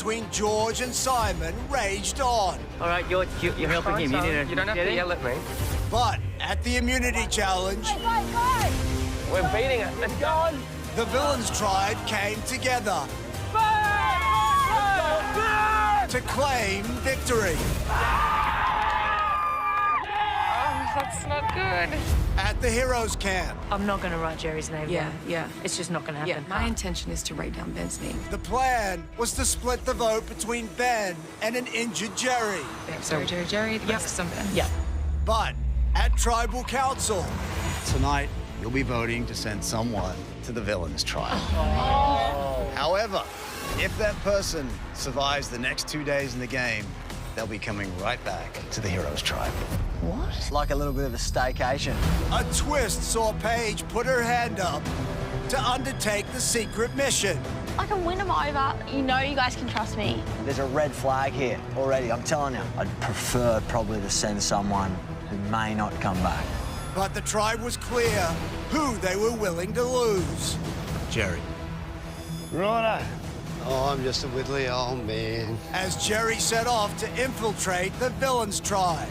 between George and Simon raged on. All right, you're helping him. You don't have to yell at me. But at the immunity challenge, We're beating it. Let's go. the villains tribe came together to claim victory. That's not good. At the heroes camp, I'm not going to write Jerry's name down. Yeah. It's just not going to happen. Yeah, my intention is to write down Ben's name. the plan was to split the vote between Ben and an injured Jerry. Jerry, the rest is Ben. Yeah. But at tribal council, Tonight, you'll be voting to send someone to the villains trial. However, if that person survives the next 2 days in the game, they'll be coming right back to the heroes tribe. It's like a little bit of a staycation. a twist saw Paige put her hand up to undertake the secret mission. I can win them over. You know you guys can trust me. There's a red flag here already, I'm telling you. I'd prefer probably to send someone who may not come back. But the tribe was clear who they were willing to lose. Jerry. Righto. Oh, I'm just a whittly old man. As Jerry set off to infiltrate the villains tribe.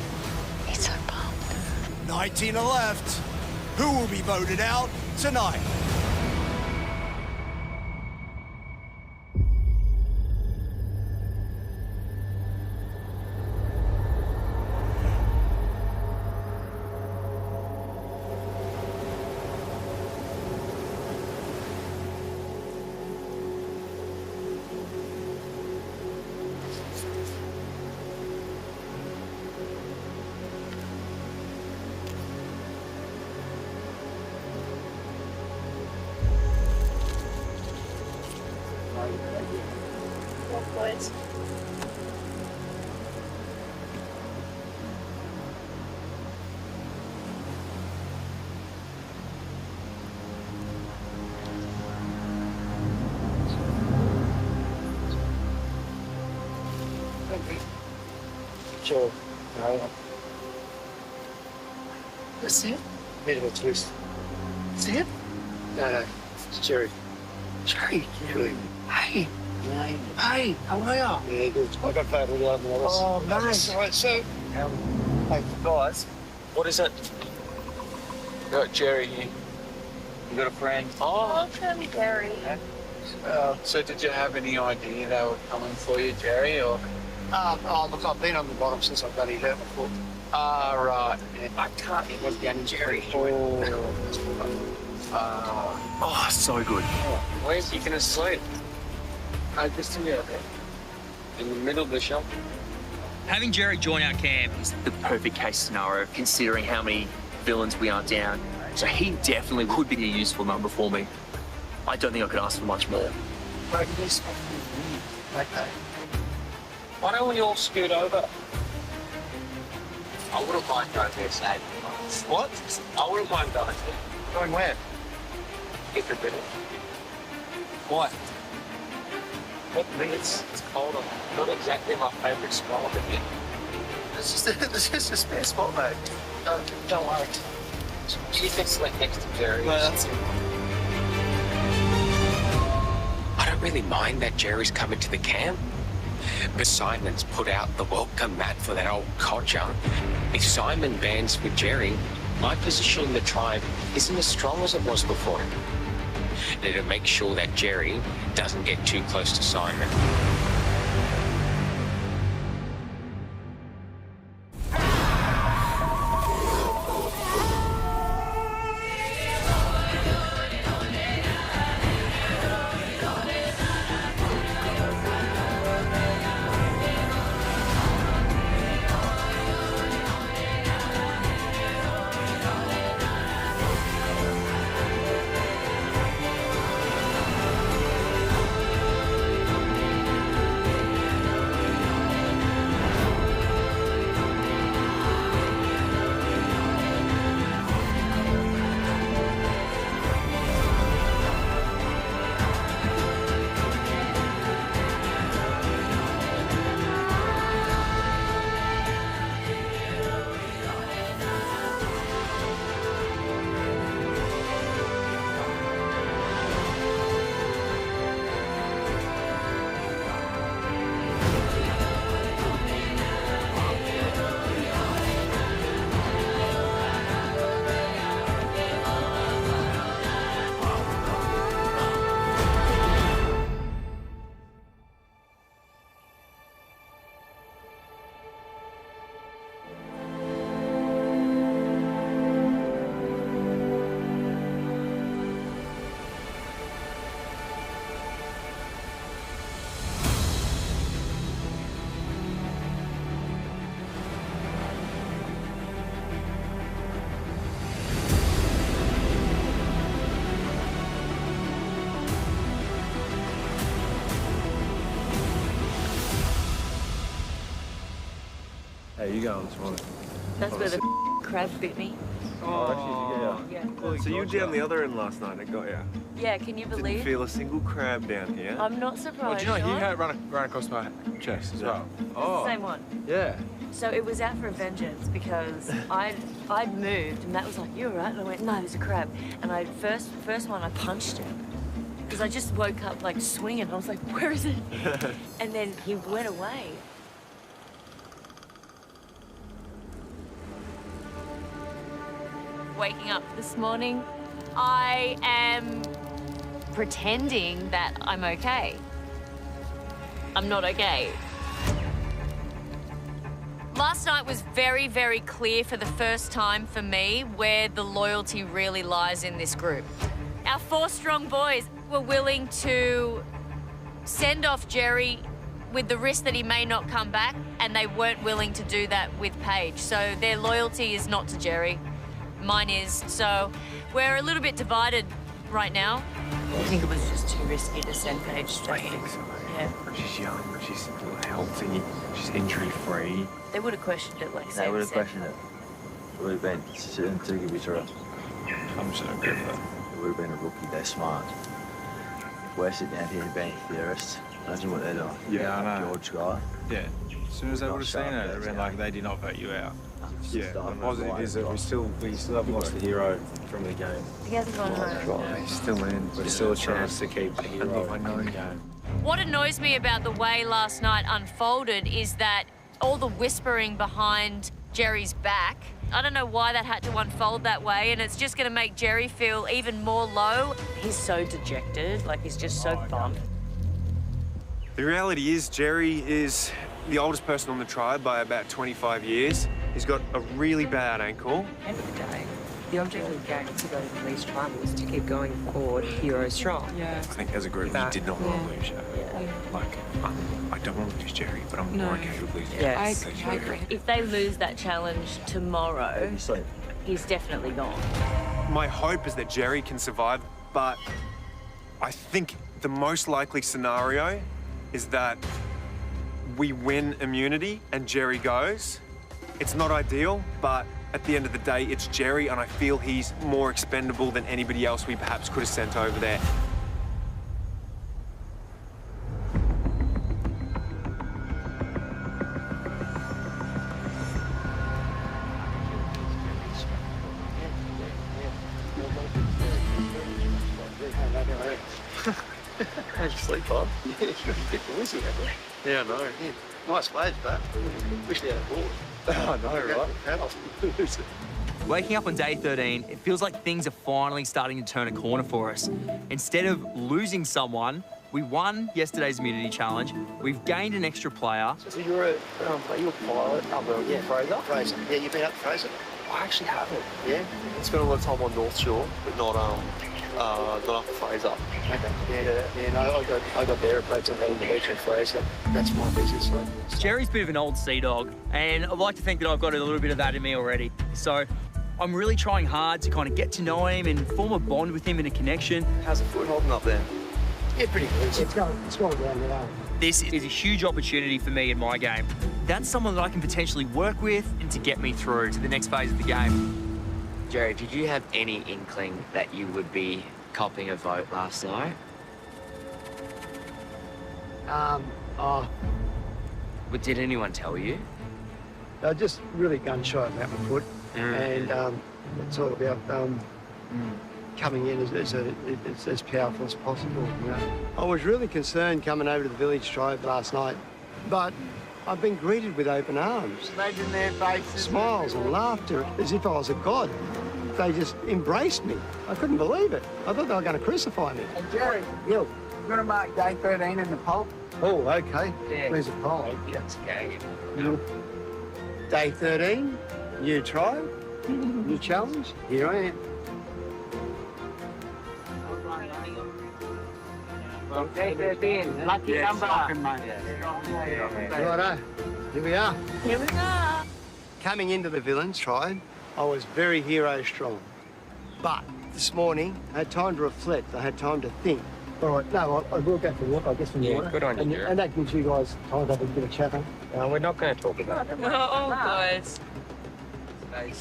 He's so pumped. 19 are left. Who will be voted out tonight? Sure. No, That's it? bit of a twist. That's it? No, it's Jerry. Jerry. Jerry. Hey. Hey, how are ya? Yeah, good. I got paid with the other ones. Oh, nice. All right, so, Hey, guys, what is it? Got Jerry here. You got a friend? Oh. Welcome, Gary. So did you have any idea they were coming for you, Jerry, or? look, I've been on the bottom since I bloody hurt my foot. Ah, right. I can't, it was young Jerry. Oh, so good. Where's you gonna sleep? Just in there, in the middle of the shop. Having Jerry join our camp is the perfect case scenario, considering how many villains we are down. So he definitely could be a useful number for me. I don't think I could ask for much more. Okay. Why don't we all scoot over? I wouldn't mind going there, Snake. What? I wouldn't mind going there. Going where? Get a bit. What? It's cold. Not exactly my favourite spot, but yeah. This is a spare spot, mate. Don't worry. You can sleep next to Jerry. That's it. I don't really mind that Jerry's coming to the camp. But Simon's put out the welcome mat for that old codger. If Simon bands with Jerry, my position in the tribe isn't as strong as it was before. And to make sure that Jerry doesn't get too close to Simon. How you going this morning? That's where the crab bit me. Oh, Yeah. so you were down the other end last night and it got you? Yeah, can you Didn't believe? feel a single crab down here. I'm not Oh, surprised. do you know, he Sean. had run across my chest as well. Oh, Same one. yeah. So it was out for vengeance because I'd moved and Matt was like, "You all right?" And I went, "No, there's a crab." And I first one I punched him because I just woke up like swinging. And I was like, "Where is it?" And then he went away. Waking up this morning, I am pretending that I'm okay. I'm not okay. Last night was very, very clear for the first time for me where the loyalty really lies in this group. Our 4 strong boys were willing to send off Jerry with the risk that he may not come back, and they weren't willing to do that with Paige. So their loyalty is not to Jerry. Mine is. So we're a little bit divided right now. I think it was just too risky to send Paige to. I think so. Yeah. She's young, she's healthy, she's injury-free. They would have questioned it, like They Sam would have said. questioned it. It would have been sitting to give it to her. I'm so good for that. It would have been a rookie. They're smart. If we're sitting out here being theorists, imagine what they're doing. Yeah, I know. George guy. Yeah. As soon as they Not would have seen sharp, it, it would that's have been how- like they did not vote you out. Yeah, the Stuff. positive is that we still haven't lost the hero from the game. He hasn't gone home. He's still in, but still a chance to keep the hero in the game. What annoys me about the way last night unfolded is that all the whispering behind Jerry's back, I don't know why that had to unfold that way, and it's just going to make Jerry feel even more low. He's so dejected, like he's just so bummed. The reality is Jerry is the oldest person on the tribe by about 25 years. He's got a really bad ankle. End of the day, the object of the game is to go to the least tribal is to keep going forward, hero strong. I think as a group, we did not want to lose you. Like, I don't want to lose Jerry, but I'm more okay with losing Yes. you. I agree. If they lose that challenge tomorrow, he's definitely gone. My hope is that Jerry can survive, but I think the most likely scenario is that we win immunity and Jerry goes. It's not ideal, but at the end of the day, it's Jerry, and I feel he's more expendable than anybody else we perhaps could have sent over there. How'd you sleep, Bob? Yeah, you're a bit noisy, haven't you? Yeah, I know. Yeah, nice waves, but wish they had a board. I know, right? Waking up on day 13, it feels like things are finally starting to turn a corner for us. Instead of losing someone, we won yesterday's immunity challenge, we've gained an extra player. So you're a pilot up at Fraser? Fraser. Yeah, you've been up to Fraser? I actually haven't. Yeah? Spent a lot of time on North Shore, but not up at Fraser. Okay. Yeah, no, I got there at Fraser and the beach at Fraser. That's my business, right? Jerry's a bit of an old sea dog, and I'd like to think that I've got a little bit of that in me already. So I'm really trying hard to kind of get to know him and form a bond with him and a connection. How's the foot holding up there? Yeah, pretty good. It's going down there. This is a huge opportunity for me in my game. That's someone that I can potentially work with and to get me through to the next phase of the game. Jerry, did you have any inkling that you would be copping a vote last night? But did anyone tell you? I just really gun shy about my foot, and it's all about coming in as powerful as possible. You know? I was really concerned coming over to the village tribe last night, but I've been greeted with open arms. Imagine their faces. Smiles and laughter, as if I was a god. They just embraced me. I couldn't believe it. I thought they were going to crucify me. Hey, Jerry, you going to mark day 13 in the poll? Oh, okay. Yeah. Where's the poll? That's okay. Day 13, new tribe, new challenge. Here I am. Day 13, lucky number. Righto, here we are. Here we go. Coming into the villains tribe, I was very hero strong. But this morning, I had time to reflect. I had time to think. All right, no, I will go for a walk, I guess, from Yeah, water. good on you, and, Jared. and that gives you guys time to have a bit of chat. No, we're not going to talk about it. Oh, good.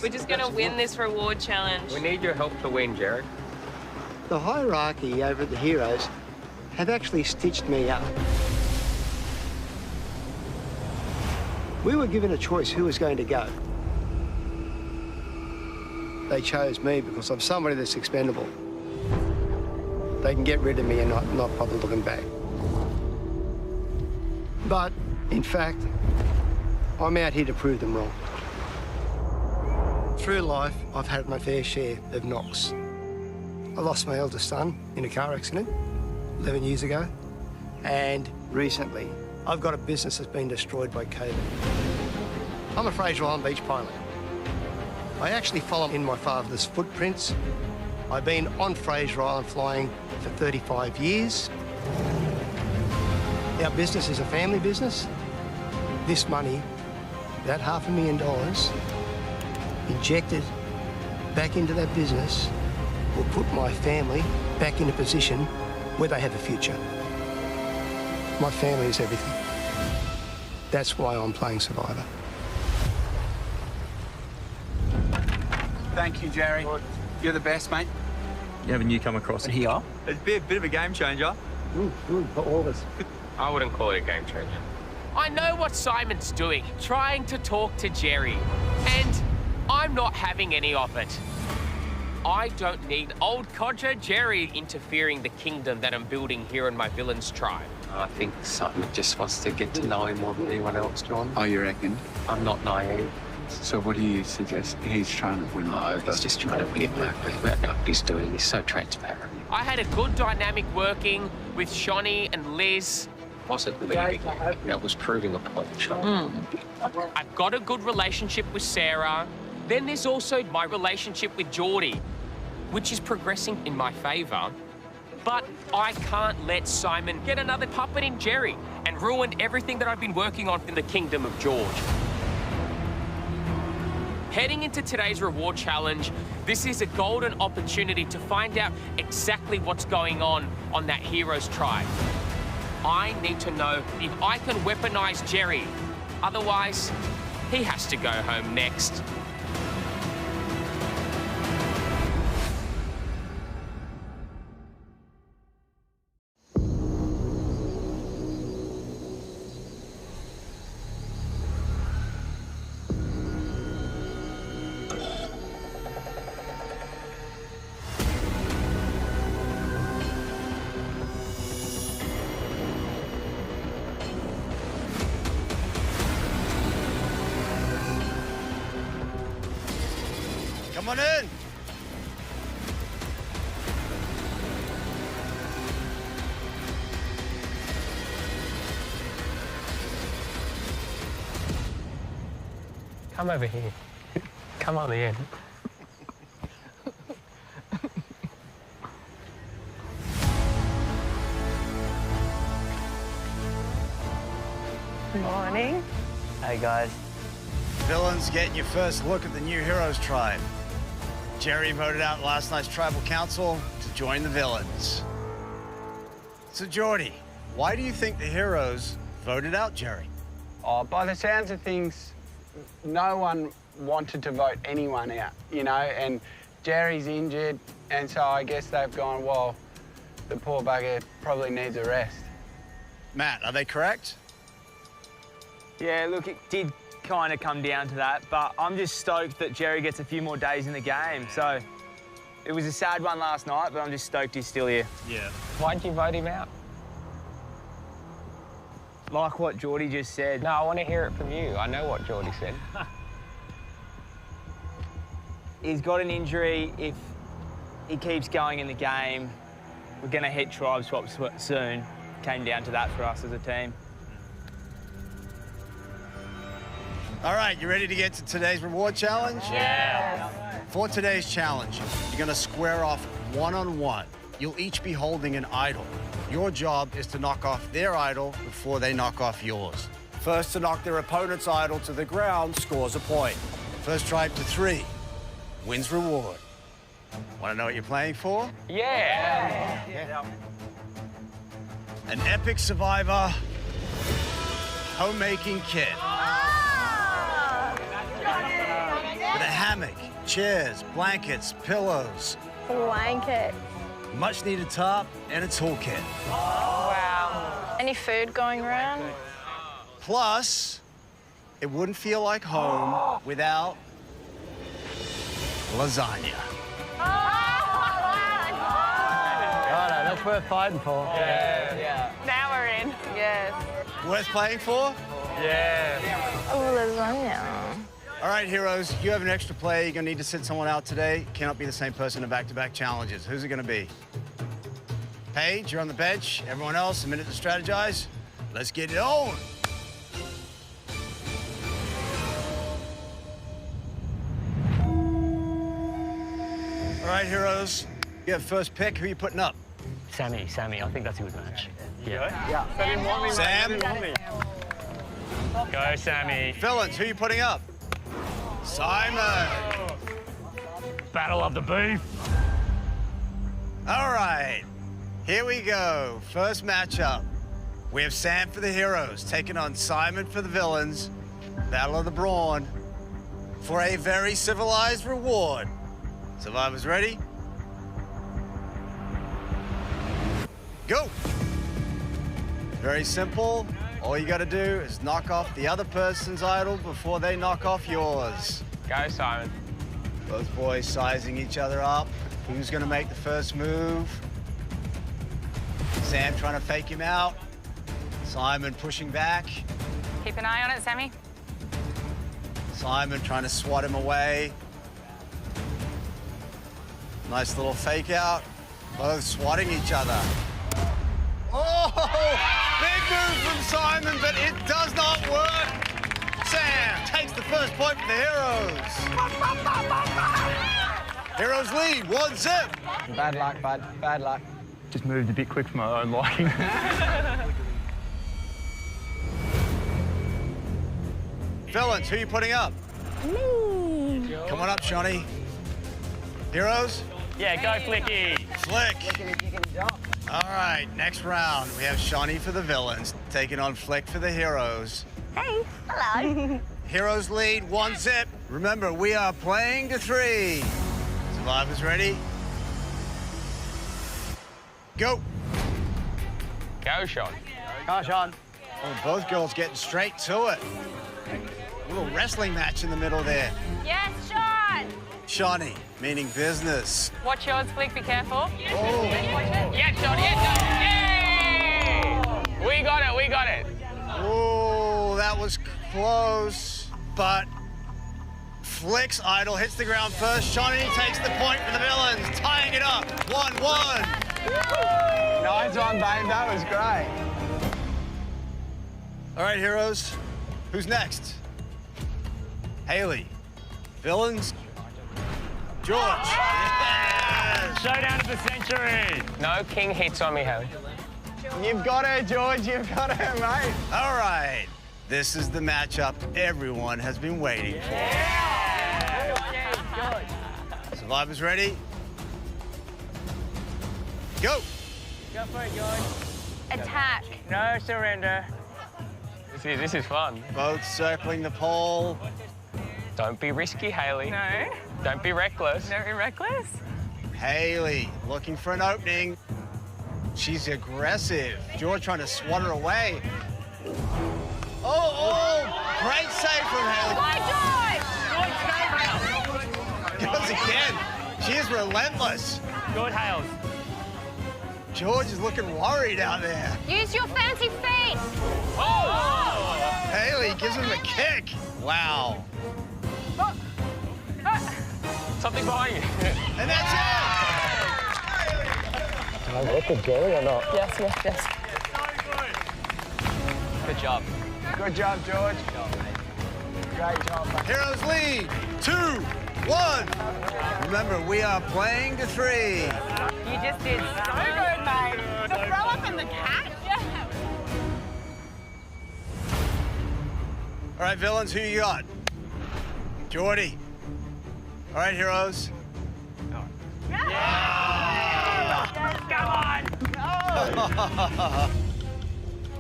We're just going to win this reward challenge. We need your help to win, Jared. The hierarchy over at the Heroes have actually stitched me up. We were given a choice who was going to go. They chose me because I'm somebody that's expendable. They can get rid of me and not bother looking back. But, in fact, I'm out here to prove them wrong. Through life, I've had my fair share of knocks. I lost my eldest son in a car accident 11 years ago. And recently, I've got a business that's been destroyed by COVID. I'm a Fraser Island Beach pilot. I actually follow in my father's footprints. I've been on Fraser Island flying for 35 years. Our business is a family business. This money, that $500,000, injected back into that business will put my family back in a position where they have a future. My family is everything. That's why I'm playing Survivor. Thank you, Jerry. You're the best, mate. You have a newcomer crossing here. It'd be a bit of a game changer. Good for all of us. I wouldn't call it a game changer. I know what Simon's doing, trying to talk to Jerry, and I'm not having any of it. I don't need old codger Jerry interfering the kingdom that I'm building here in my villain's tribe. I think Simon just wants to get to know him more than anyone else, John. Oh, you reckon? I'm not naive. So what do you suggest? He's trying to win. No, he's just trying to win it back with what he's doing. He's so transparent. I had a good dynamic working with Shawnee and Liz. Wasn't leaving. That was proving a point, Sean. I've got a good relationship with Sarah. Then there's also my relationship with Geordie, which is progressing in my favour. But I can't let Simon get another puppet in Jerry and ruin everything that I've been working on in the Kingdom of George. Heading into today's reward challenge, this is a golden opportunity to find out exactly what's going on that hero's tribe. I need to know if I can weaponize Jerry. Otherwise, he has to go home next. Come on in. Come over here. Come on in. Morning. Hey, guys. Villains getting your first look at the new Heroes tribe. Jerry voted out last night's tribal council to join the villains. So, Geordie, why do you think the Heroes voted out Jerry? Oh, by the sounds of things, no one wanted to vote anyone out, you know, and Jerry's injured, and so I guess they've gone, well, the poor bugger probably needs a rest. Matt, are they correct? Yeah, look, it did kind of come down to that, but I'm just stoked that Jerry gets a few more days in the game. So it was a sad one last night, but I'm just stoked he's still here. Yeah. Why'd you vote him out? Like what Geordie just said. No, I want to hear it from you. I know what Geordie said. He's got an injury. If he keeps going in the game, we're going to hit tribe swaps soon. Came down to that for us as a team. All right, you ready to get to today's reward challenge? Yeah. For today's challenge, you're gonna square off one-on-one. You'll each be holding an idol. Your job is to knock off their idol before they knock off yours. First to knock their opponent's idol to the ground scores a point. First tribe to 3 wins reward. Want to know what you're playing for? Yeah. An epic survivor homemaking kit. With a hammock, chairs, blankets, pillows. Blanket. Much needed tarp and a toolkit. Wow. Any food going around? Plus, it wouldn't feel like home without lasagna. Righto, that's worth fighting for. Yeah. Now we're in. Yes. Worth playing for? Yeah. Oh, lasagna. All right, heroes, you have an extra play. You're gonna need to sit someone out today. Cannot be the same person in back-to-back challenges. Who's it gonna be? Paige, you're on the bench. Everyone else, a minute to strategize. Let's get it on. All right, heroes, you have first pick. Who are you putting up? Sammy. I think that's a good match. Yeah. Sam? Go, Sammy. Villains, who are you putting up? Simon. Battle of the beef. All right, here we go. First matchup. We have Sam for the heroes taking on Simon for the villains. Battle of the Brawn for a very civilized reward. Survivors ready? Go. Very simple. All you gotta do is knock off the other person's idol before they knock off yours. Go, Simon. Both boys sizing each other up. Who's gonna make the first move? Sam trying to fake him out. Simon pushing back. Keep an eye on it, Sammy. Simon trying to swat him away. Nice little fake out. Both swatting each other. Oh, big move from Simon, but it does not work. Sam takes the first point for the heroes. Heroes lead, 1-0. Bad luck, bud. Bad luck. Just moved a bit quick for my own liking. Villains, who are you putting up? Me. Come on up, Shawnee. Heroes? Yeah, go, Flicky. Flick. All right, next round, we have Shawnee for the villains, taking on Flick for the heroes. Hey. Hello. Heroes lead, 1-0. Remember, we are playing to 3. Survivors ready? Go. Go, Sean. Go, Sean. Oh, both girls getting straight to it. A little wrestling match in the middle there. Yes, Sean. Shawnee, meaning business. Watch yours, Flick. Be careful. Oh. Yeah, Sean, Yay! We got it. Oh, that was close, but Flick's idol hits the ground first. Shawnee takes the point for the villains, tying it up, 1-1. Nice one, babe. That was great. All right, heroes, who's next? Haley. Villains? George. Yes. Showdown of the century. No king hits on me, Haley. You've got her, George. You've got her, mate. All right. This is the matchup everyone has been waiting for. Survivors ready? Go. Go for it, George. Attack. No surrender. This is fun. Both circling the pole. Don't be risky, Haley. No. Don't be reckless. Don't be reckless. Haley looking for an opening. She's aggressive. George trying to swat her away. Oh, great save from Haley. Goes again. She is relentless. Good, Hales. George is looking worried out there. Use your fancy feet. Haley gives him a kick. Wow. Something behind you. And that's it. Can I work with Jerry or not? Yes. Good job. Good job, George. Great job, mate. Heroes lead, 2-1. Remember, we are playing to 3. You just did so good, mate. The throw up in the cat? Yeah. All right, villains, who you got? Jordy. All right, heroes. Come on.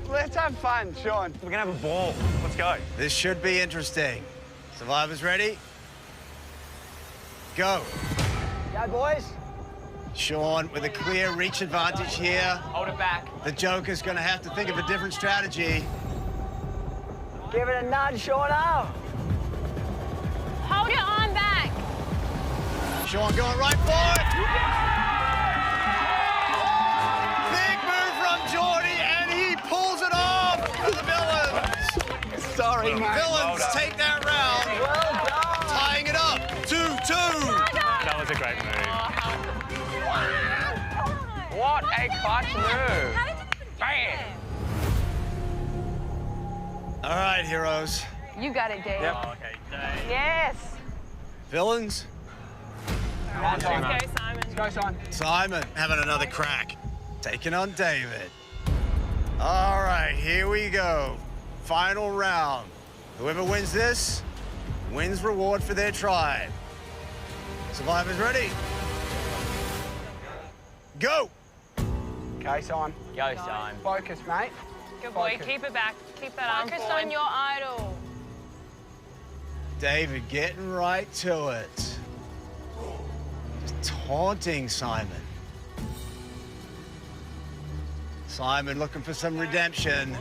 let's have fun, Sean. We're gonna have a ball. Let's go. This should be interesting. Survivors ready? Go. Go, boys. Sean with a clear reach advantage here. Hold it back. The Joker's gonna have to think of a different strategy. Give it a nudge, Shauna. Hold your arm back. Sean going right for it. Big move from Geordie, and he pulls it off for the Villains. Sorry, mate. Villains take that round. Well done. Tying it up. 2-2. That was a great move. What a clutch move. Bam. All right, heroes. You got it, Dave. Oh, okay, Dave. Yes. Villains. Let's go, Simon. Let's go, Simon. Simon having another crack. Taking on David. All right, here we go. Final round. Whoever wins this wins reward for their tribe. Survivors ready? Go! Okay, Simon. Go, Simon. Focus, mate. Good boy. Focus. Keep it back. Keep that arm Focus forward. on your idol. David getting right to it. Just taunting Simon. Simon looking for some redemption.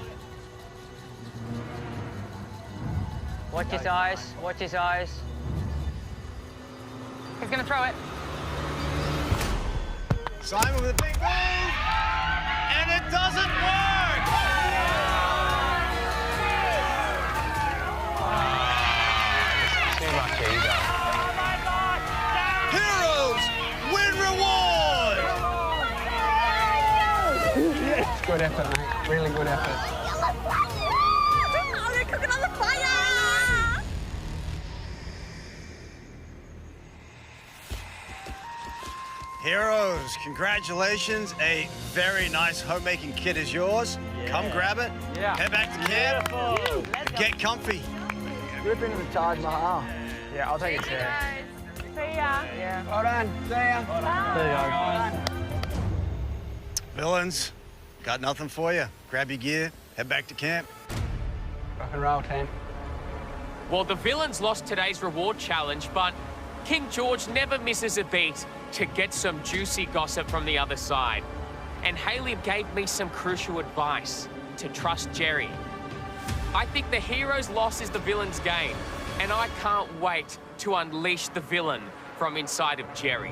Watch his eyes. Watch his eyes. He's gonna throw it. Simon with a big move, and it doesn't work! Too much ego. Heroes win reward! Good effort, mate. Really good effort. Oh, they're cooking on the fire! Heroes, congratulations. A very nice homemaking kit is yours. Come grab it. Yeah. Head back to camp. Get comfy. Rip into the Taj Mahal. Yeah, I'll take a chair. See ya. Yeah. Well done. See ya. There you go. Villains, got nothing for you. Grab your gear, head back to camp. Rock and roll, team. Well, the Villains lost today's reward challenge, but King George never misses a beat to get some juicy gossip from the other side. And Haley gave me some crucial advice to trust Jerry. I think the hero's loss is the villain's gain, and I can't wait to unleash the villain from inside of Jerry.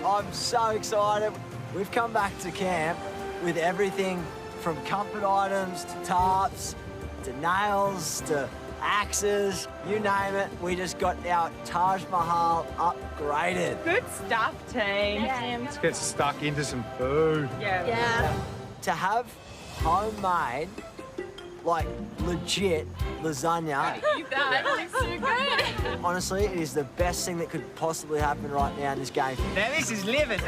I'm so excited. We've come back to camp with everything from comfort items to tarps to nails to axes, you name it. We just got our Taj Mahal upgraded. Good stuff, team. Let's get stuck into some food. Yeah. To have homemade, like legit lasagna, That looks so good. honestly, it is the best thing that could possibly happen right now in this game. Now this is living.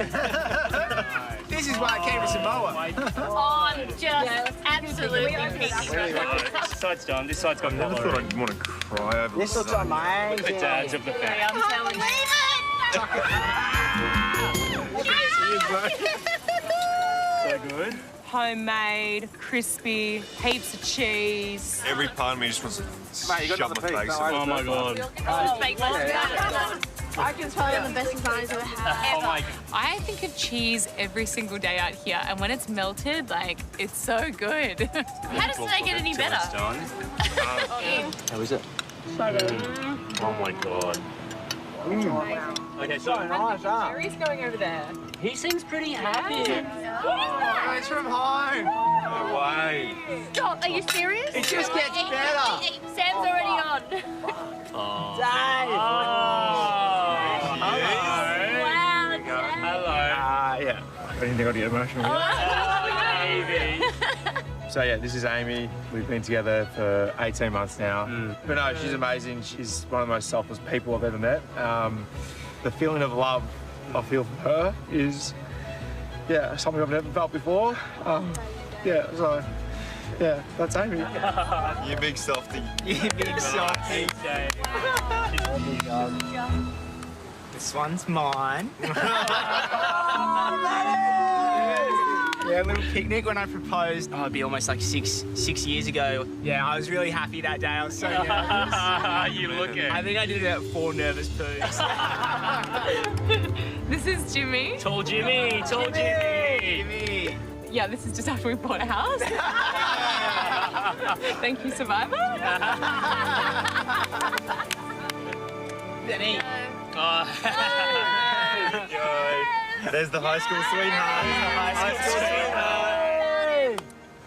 This is why I came to Samoa. On just absolutely peaking. This side's done. This side's got Never thought I'd want to cry over This looks amazing. the dads of the family. I'm telling you. So good. Homemade, crispy, heaps of cheese. Every part of me just wants to shove my face. Oh my god. I can tell you the best lasagnas I've had. Oh my god. I think of cheese every single day out here, and when it's melted, like, it's so good. How does it get any better? How is it? Oh my god. Okay, so Nice, huh? Jerry's going over there. he seems pretty happy. Oh, it's from home. No way. Stop, are you serious? It just gets better. Sam's already on. Oh. Dave! Wow, Hello. Yeah. I didn't think I'd get emotional. Baby. So yeah, this is Amy. We've been together for 18 months now. But no, she's amazing. She's one of the most selfless people I've ever met. The feeling of love I feel for her is, yeah, something I've never felt before. Yeah, so Yeah, that's Amy. You big softy. You big softy. This one's mine. Yeah, a little picnic when I proposed. Oh, it'd be almost like six years ago. Yeah, I was really happy that day. I was so nervous. You look it. I think I did about 4 nervous poos. This is Jimmy. Tall Jimmy. Tall Jimmy. Yeah, this is just after we bought a house. Thank you, Survivor. Denny. There's the high school sweetheart.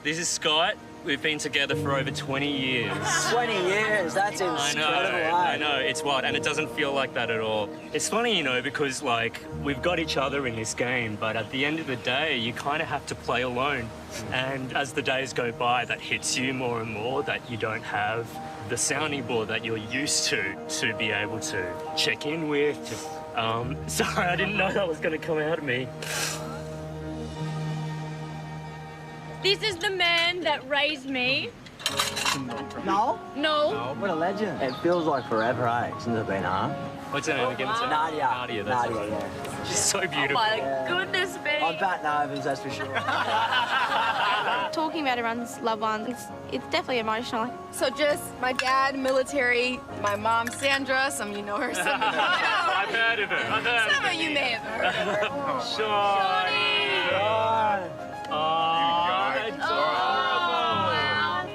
This is Scott. We've been together for over 20 years. 20 years, that's incredible. I know, it's wild, and it doesn't feel like that at all. It's funny, you know, because, like, we've got each other in this game, but at the end of the day, you kind of have to play alone. And as the days go by, that hits you more and more, that you don't have the sounding board that you're used to be able to check in with. Sorry, I didn't know that was going to come out of me. This is the man that raised me. No? No. What a legend. It feels like forever, eh, since I've been home. What's her name again? Nadia. Nadia, that's Nadia, right. yeah. She's so beautiful. Oh my goodness me. I'm batting overs, that's for sure. Talking about everyone's loved ones, it's definitely emotional. So just my dad, military, my mom, Sandra, some of you know her, some of you don't. I've heard of her. Some of you may have heard of her. Shawnee. Oh, adorable.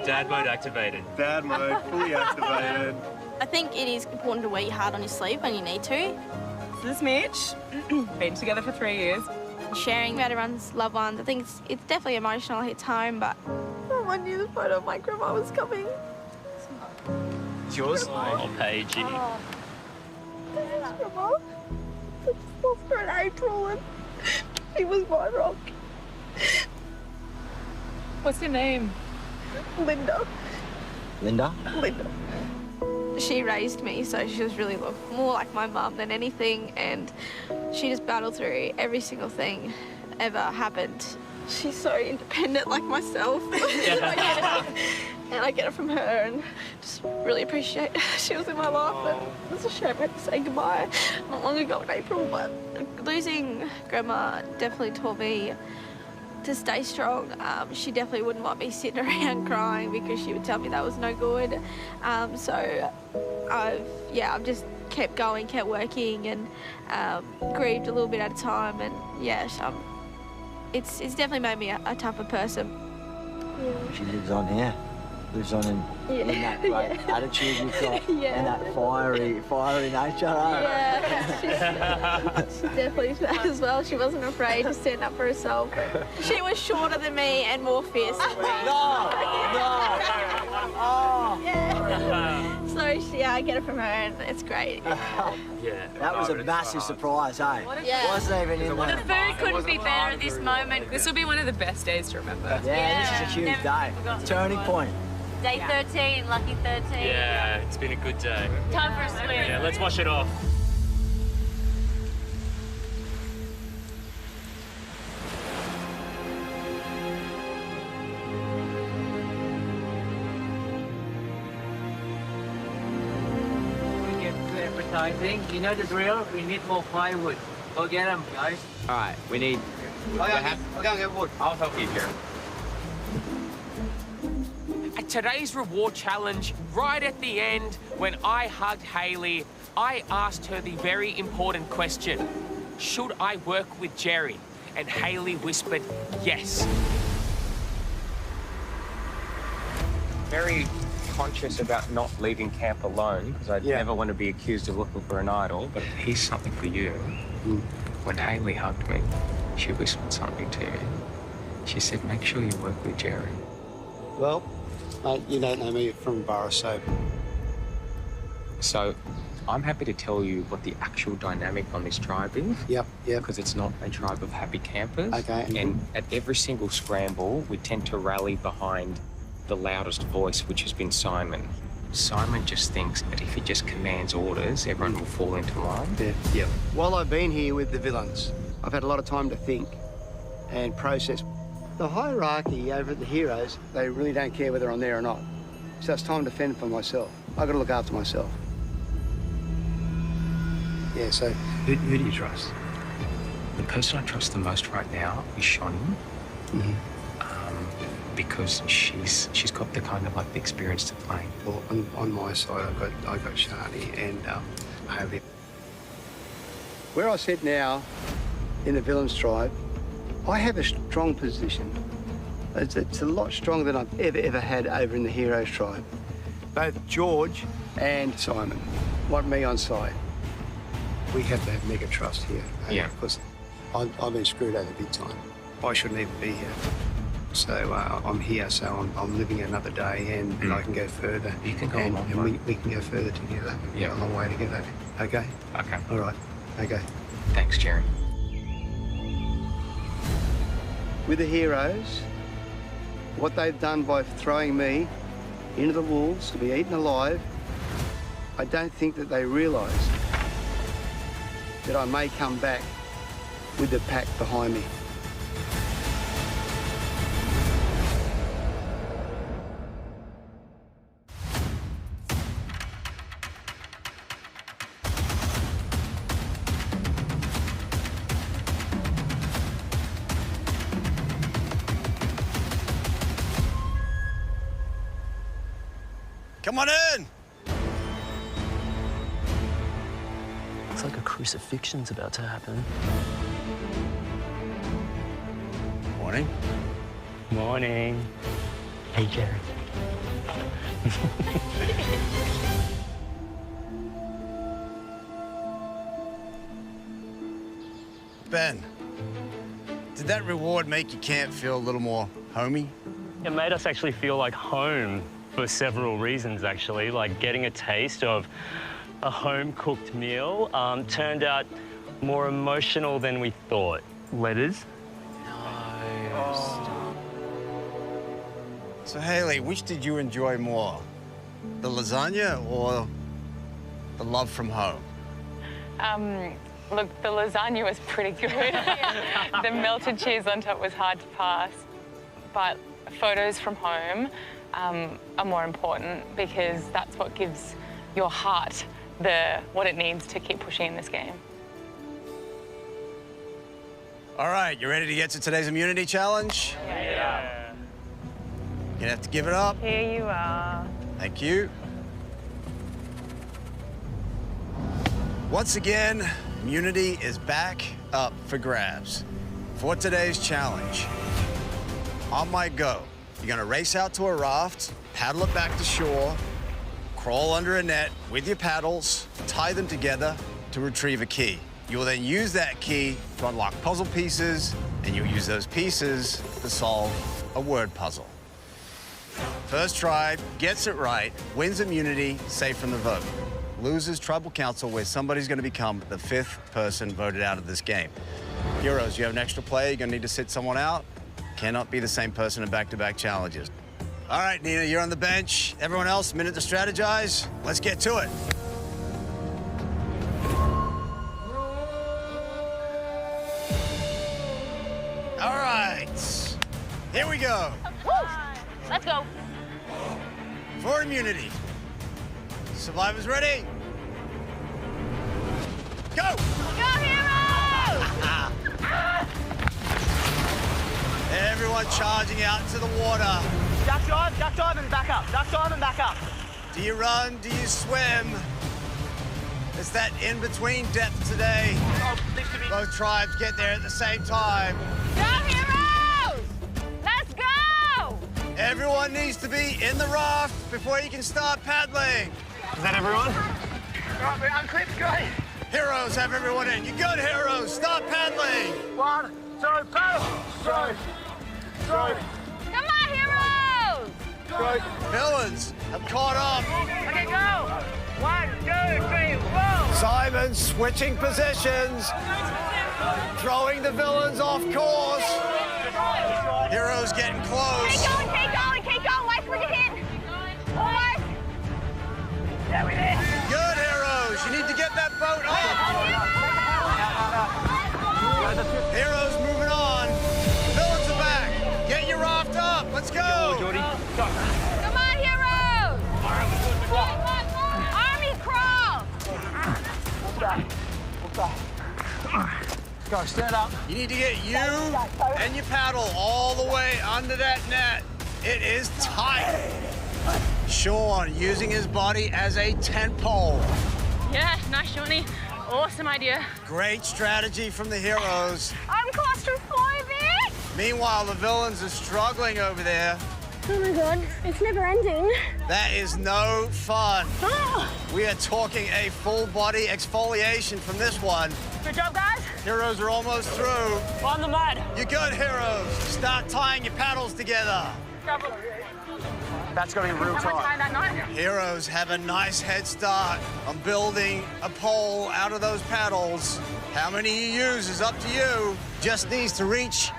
Dad mode activated. Dad mode, fully activated. I think it is important to wear your heart on your sleeve when you need to. This is Mitch. Been together for 3 years. Sharing about everyone's loved ones, I think it's definitely emotional. It hits home, but I knew the photo of my grandma was coming. It's yours? Oh, Paigey. Thanks, Grandma. I just lost her in April and she was my rock. What's your name? Linda. Linda? Linda. she raised me, so she was really more like my mum than anything, and she just battled through every single thing ever happened. She's so independent like myself. And I get it from her, and just really appreciate she was in my life. And it's a shame I had to say goodbye not long ago in April, but losing Grandma definitely taught me to stay strong. She definitely wouldn't want me sitting around crying because she would tell me that was no good. So I've just kept going, kept working, and grieved a little bit at a time. And yeah, it's definitely made me a tougher person. Yeah. She lives on here. Lives on in that great attitude you've got, and that fiery nature. Yeah, she definitely that as well. She wasn't afraid to stand up for herself. She was shorter than me and more fierce than me. No. Oh. Yeah. So I get it from her, and it's great. That was a massive surprise, eh? Yeah. Wasn't even in The there. food couldn't be better at this moment. This will be one of the best days to remember. Yeah, this is a huge day. Turning point. Day 13, lucky 13. Yeah, it's been a good day. Time for a swim. Yeah, let's wash it off. We get to advertising. You know the drill? We need more plywood. Go get them, guys. All right, we need... I'll go get wood. I'll help you, Jared. At today's reward challenge, right at the end, when I hugged Hayley, I asked her the very important question: should I work with Jerry? And Hayley whispered yes. Very conscious about not leaving camp alone, because I'd never want to be accused of looking for an idol. But here's something for you. When Hayley hugged me, she whispered something to me. She said, make sure you work with Jerry. Well, mate, you don't know me from Burra Soap. So, I'm happy to tell you what the actual dynamic on this tribe is. Yep. Because it's not a tribe of happy campers. Okay. And at every single scramble, we tend to rally behind the loudest voice, which has been Simon. Simon just thinks that if he just commands orders, everyone will fall into line. Yep. While I've been here with the villains, I've had a lot of time to think and process The hierarchy over at the Heroes, they really don't care whether I'm there or not. So it's time to fend for myself. I've got to look after myself. Yeah, so who do you trust? The person I trust the most right now is Shawnee. Because she's got the kind of like the experience to play. Well, on my side, I've got Shani and Haley. Where I sit now in the Villains tribe, I have a strong position. It's a lot stronger than I've ever had over in the Heroes tribe. Both George and Simon want me on side. We have to have mega trust here. Yeah. Because I've been screwed over big time. I shouldn't even be here. So I'm here, so I'm living another day, and I can go further. You can go and we can go further together. Yeah. A long way together. Okay? Okay. All right. Okay. Thanks, Jerry. With the Heroes, what they've done by throwing me into the wolves to be eaten alive, I don't think that they realise that I may come back with the pack behind me. Come on in! Looks like a crucifixion's about to happen. Morning. Morning. Hey, Jerry. Ben, did that reward make your camp feel a little more homey? It made us actually feel like home for several reasons, actually. Like getting a taste of a home-cooked meal turned out more emotional than we thought. Letters? So, Haley, which did you enjoy more? The lasagna or the love from home? Look, the lasagna was pretty good. The melted cheese on top was hard to pass. But photos from home are more important because that's what gives your heart what it needs to keep pushing in this game. All right, you ready to get to today's immunity challenge? Yeah. You're gonna have to give it up. Here you are. Thank you. Once again, immunity is back up for grabs. For today's challenge, on my go, you're gonna race out to a raft, paddle it back to shore, crawl under a net with your paddles, tie them together to retrieve a key. You will then use that key to unlock puzzle pieces, and you'll use those pieces to solve a word puzzle. First try, gets it right, wins immunity, safe from the vote. Loses tribal council, where somebody's gonna become the 5th person voted out of this game. Heroes, you have an extra player, you're gonna need to sit someone out. Cannot be the same person in back-to-back challenges. All right, Nina, you're on the bench. Everyone else, minute to strategize. Let's get to it. All right, here we go. Let's go. For immunity. Survivors ready? Go! Go, Heroes! Everyone charging out into the water. Duck dive and back up. Duck dive and back up. Do you run? Do you swim? It's that in-between depth today. Both tribes get there at the same time. Go, Heroes! Let's go! Everyone needs to be in the raft before you can start paddling. Is that everyone? Right, we're unclipped, great. Heroes, have everyone in. You good, Heroes? Start paddling. 1, 2, paddle. Stroke. Come on, Heroes! Villains have caught up. Okay, go! 1, 2, 3, whoa! Simon switching positions, throwing the villains off course. Heroes getting close. Keep going. Wait for the hit. Mark. Yeah, we did. Good, Heroes. You need to get that boat up. Heroes moving on. Villains are back. Go, stand up. You need to get you and your paddle all the way under that net. It is tight. Sean using his body as a tent pole. Yeah, nice, Johnny. Awesome idea. Great strategy from the heroes. I'm claustrophobic. Meanwhile, the villains are struggling over there. Oh my god, it's never ending. That is no fun. Oh. We are talking a full body exfoliation from this one. Good job, guys. Heroes are almost through. On the mud. You're good, heroes. Start tying your paddles together. That's gonna be real tight. Heroes have a nice head start on building a pole out of those paddles. How many you use is up to you. Just needs to reach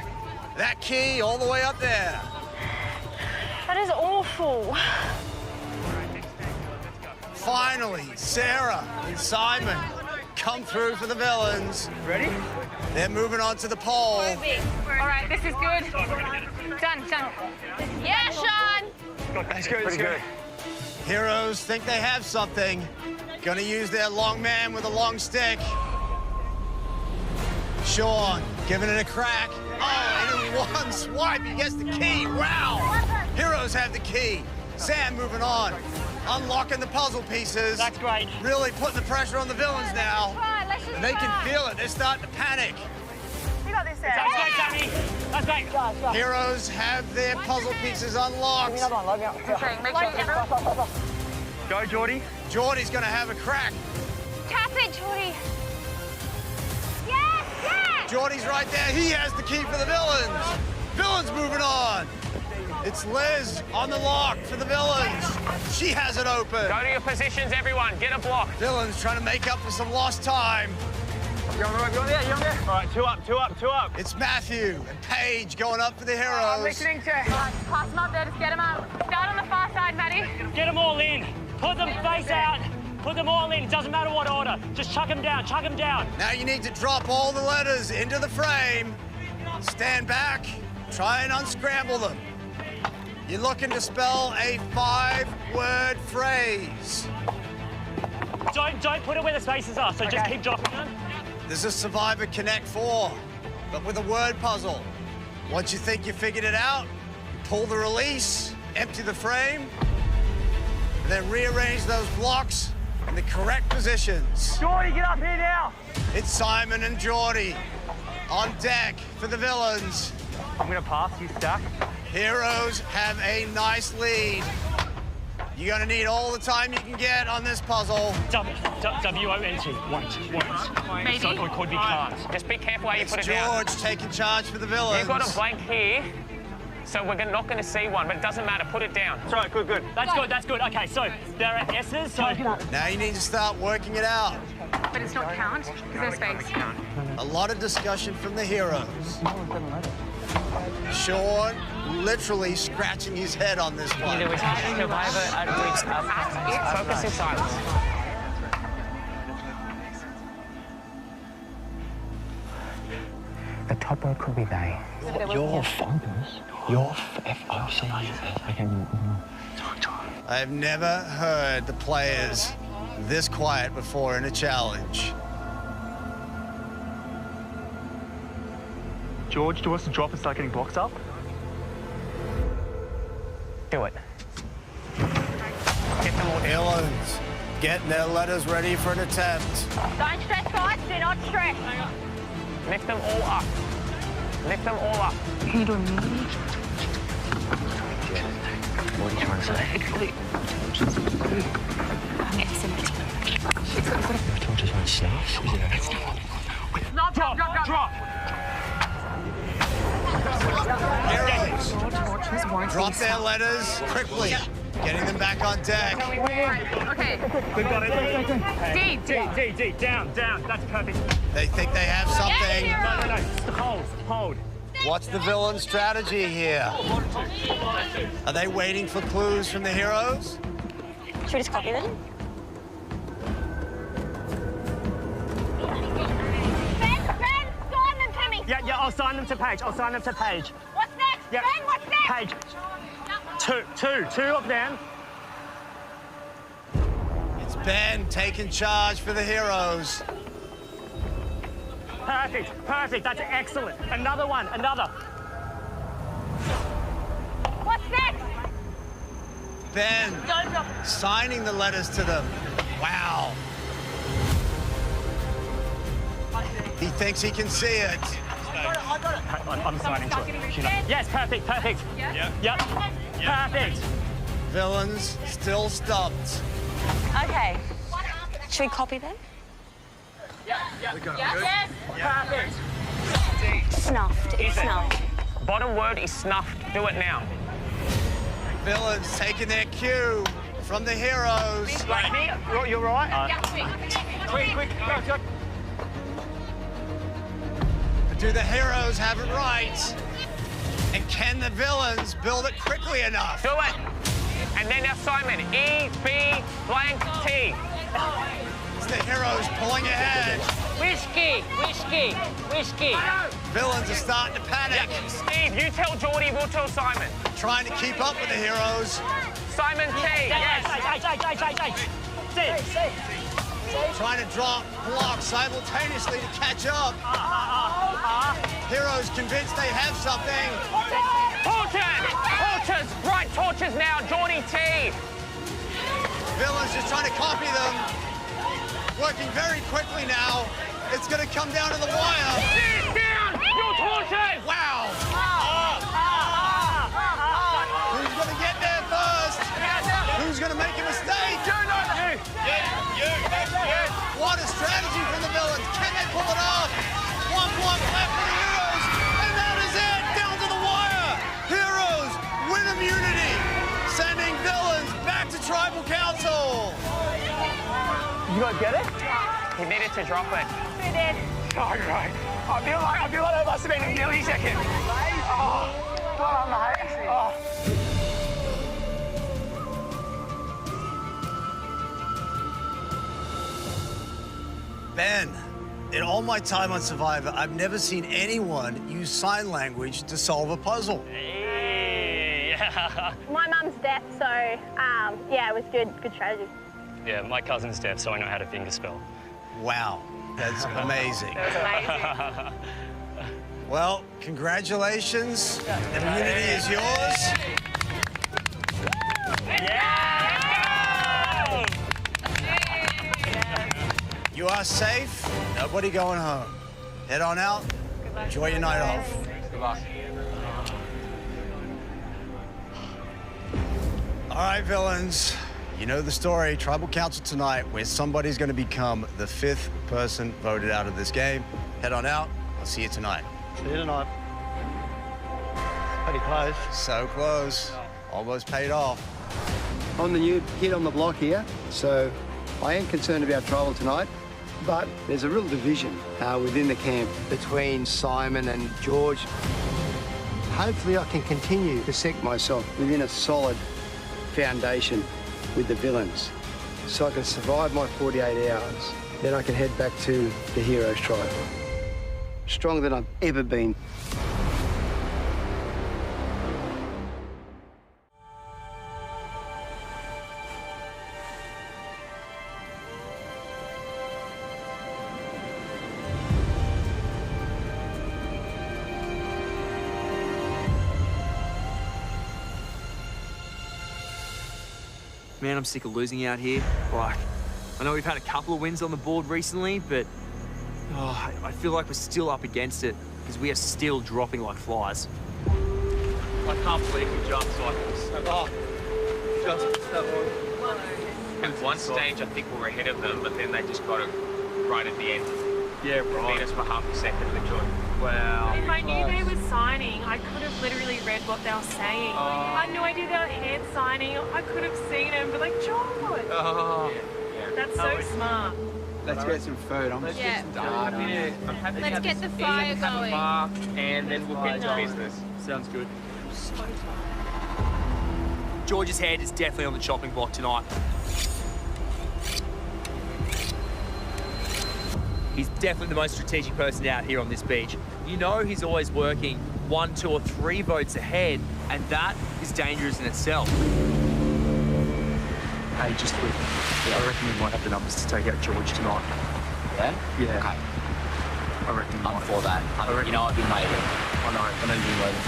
that key all the way up there. That is awful. Finally, Sarah and Simon come through for the villains. Ready? They're moving on to the pole. All right, this is good. Done. Yeah, Sean. That's good. Pretty good. Heroes think they have something. Gonna use their long man with a long stick. Sean giving it a crack. Oh, and in one swipe, he gets the key. Wow! Heroes have the key. Sam moving on. Unlocking the puzzle pieces. That's great. Really putting the pressure on the villains now. Let's just And they can feel it. They're starting to panic. We got this, Sam. That's great, Sammy. That's great. Heroes have their puzzle pieces unlocked. Okay, make sure everyone... Go, Geordie. Geordie's gonna have a crack. Tap it, Jordy. Yes, yes! Geordie's right there. He has the key for the villains. Villains moving on. It's Liz on the lock for the villains. She has it open. Go to your positions, everyone. Get a block. Villains trying to make up for some lost time. You on there? All right, two up. It's Matthew and Paige going up for the heroes. I'm listening to. Pass them up there. Just get them up. Start on the far side, Maddie. Get them all in. Put them face out. Put them all in. It doesn't matter what order. Just chuck them down. Chuck them down. Now you need to drop all the letters into the frame. Stand back. Try and unscramble them. You're looking to spell a 5-word phrase. Don't put it where the spaces are. So just keep dropping them. This is Survivor Connect 4, but with a word puzzle. Once you think you figured it out, you pull the release, empty the frame, and then rearrange those blocks in the correct positions. Geordie, get up here now. It's Simon and Geordie on deck for the villains. I'm gonna pass you, Stack. Heroes have a nice lead. You're gonna need all the time you can get on this puzzle. W-O-N-T. Won't. Maybe. So it could be can't. Just be careful how you It's put it down. George taking charge for the villains. You've got a blank here, so we're not going to see one, but it doesn't matter. Put it down. That's right, good. That's good. Okay, so there are S's, so... Now you need to start working it out. But it's not count, because there's space. A lot of discussion from the heroes. Sean literally scratching his head on this one. Either we have Survivor at focus in silence. The top row could be they. Your focus. Your F-O-C-U-S. I have never heard the players this quiet before in a challenge. George, do you want us to drop and start getting blocks up? Do it. Get them all down. Villains getting their letters ready for an attempt. Don't stress, guys. Do not stress. Lift them all up. Lift them all up. Can you do a mini? What are you trying to say? I told you to snuff, isn't it? Drop! Heroes, drop their letters quickly, getting them back on deck. Okay. We've got it. D. Down. That's perfect. They think they have something. No. Hold. What's the villain strategy here? Are they waiting for clues from the heroes? Should we just copy them? Ben, sign them to me. Yeah, I'll sign them to Paige. What's next? Yeah. Ben, what's next? Paige. Two of them. It's Ben taking charge for the heroes. Perfect, perfect. That's excellent. Another one, another. What's next? Ben signing the letters to them. Wow. He thinks he can see it. I got it. I'm signing to it. Yes, perfect, perfect. Yep. Perfect. Villains still stumped. Okay. Should we copy them? We got Yes. Perfect. Snuffed. It's snuffed. Bottom word is snuffed. Do it now. Villains taking their cue from the heroes. Like me? You're right. Quick. Go. Do the heroes have it right? And can the villains build it quickly enough? Do it. And then now Simon. E, B, blank, T. It's the heroes pulling ahead. Whiskey. Villains are starting to panic. Steve, you tell Geordie, we'll tell Simon. Trying to keep up with the heroes. Simon T. Yes. Trying to drop blocks simultaneously to catch up. Heroes convinced they have something. Torches! Right, torches now, Geordie T. Villains just trying to copy them. Working very quickly now. It's going to come down to the wire. Sit down! Your torches! Wow! Who's going to get there first? Who's going to make a mistake? You. What a strategy from the villains. Can they pull it off? One block left for the heroes. And that is it. Down to the wire. Heroes win immunity. Sending villains back to Tribal Council. You guys get it? He needed to drop it. We did. Sorry. I feel like that must have been a millisecond. Oh, well done, mate. Oh. Ben, in all my time on Survivor, I've never seen anyone use sign language to solve a puzzle. My mum's deaf, so yeah, it was good strategy. Yeah, my cousin's deaf, so I know how to fingerspell. Wow, that's amazing. That was amazing. Well, congratulations. Immunity is yours. You are safe. Nobody going home. Head on out. Enjoy your night off. Good luck. All right, villains. You know the story. Tribal Council tonight, where somebody's going to become the 5th person voted out of this game. Head on out. I'll see you tonight. See you tonight. Pretty close. So close. Almost paid off. I'm the new kid on the block here, so I am concerned about Tribal tonight. But there's a real division within the camp between Simon and George. Hopefully I can continue to set myself within a solid foundation with the villains so I can survive my 48 hours. Then I can head back to the Heroes Tribe. Stronger than I've ever been. Man, I'm sick of losing out here. Like, I know we've had a couple of wins on the board recently, but I feel like we're still up against it because we are still dropping like flies. I can't believe we jumped like this. At one stage, I think we were ahead of them, but then they just got it right at the end. Yeah, right. Beat us for half a second, the joy. Wow. If I knew they were signing, I could have literally read what they were saying. I had no idea they were hand signing. I could have seen them, but like, George. Oh. That's so smart. Let's get some food. I'm just starving. Yeah. I'm happy to Let's have get this the fire have a going. mark, and then we'll get to business. Sounds good. George's head is definitely on the chopping block tonight. He's definitely the most strategic person out here on this beach. You know he's always working 1, 2, or 3 votes ahead, and that is dangerous in itself. Hey, just quick. I reckon we might have the numbers to take out George tonight. Yeah? Yeah. Okay. I reckon I'm for that. You know, I've been waiting. I know you've been waiting.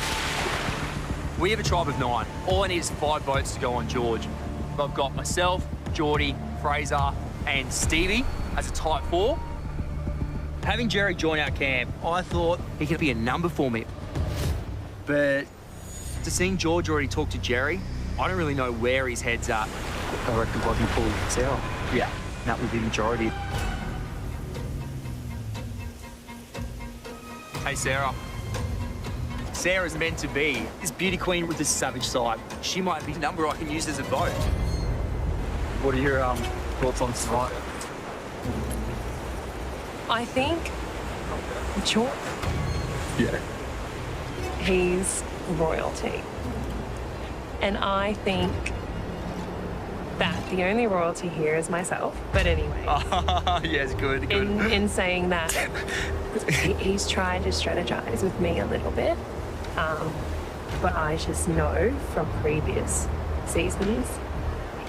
We have a tribe of 9. All I need is 5 boats to go on George. I've got myself, Geordie, Fraser, and Stevie as a type 4. Having Jerry join our camp, I thought he could be a number for me. But to seeing George already talk to Jerry, I don't really know where his head's at. I reckon I can pull Sarah. Yeah. That would be the majority. Hey, Sarah. Sarah's meant to be this beauty queen with a savage side. She might be a number I can use as a vote. What are your thoughts on tonight? I think George, Yeah. he's royalty. And I think that the only royalty here is myself. But anyway. Yes, good. In saying that, he's tried to strategize with me a little bit. But I just know from previous seasons,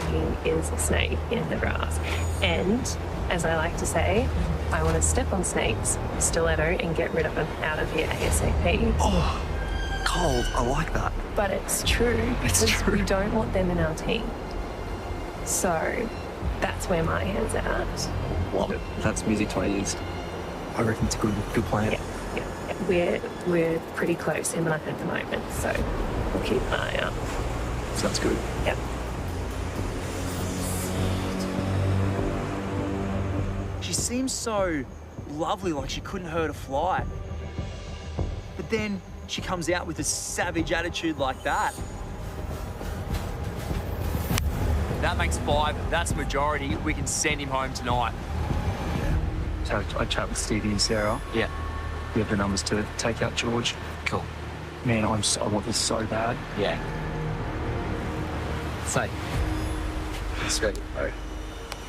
he is a snake in the grass. And as I like to say, I want to step on snakes, stiletto, and get rid of them out of here ASAP. Oh, cold. I like that. But it's true. It's true. We don't want them in our team. So that's where my head's at. Love it. That's music to my ears. I reckon it's a good plan. Yeah. We're pretty close, him and I, at the moment. So we'll keep an eye out. Sounds good. Yep. She seems so lovely, like she couldn't hurt a fly. But then she comes out with a savage attitude like that. That makes 5. That's majority. We can send him home tonight. So I chat with Stevie and Sarah. Yeah. We have the numbers to take out George. Cool. Man, I want this so bad. Yeah. Say. Sweet.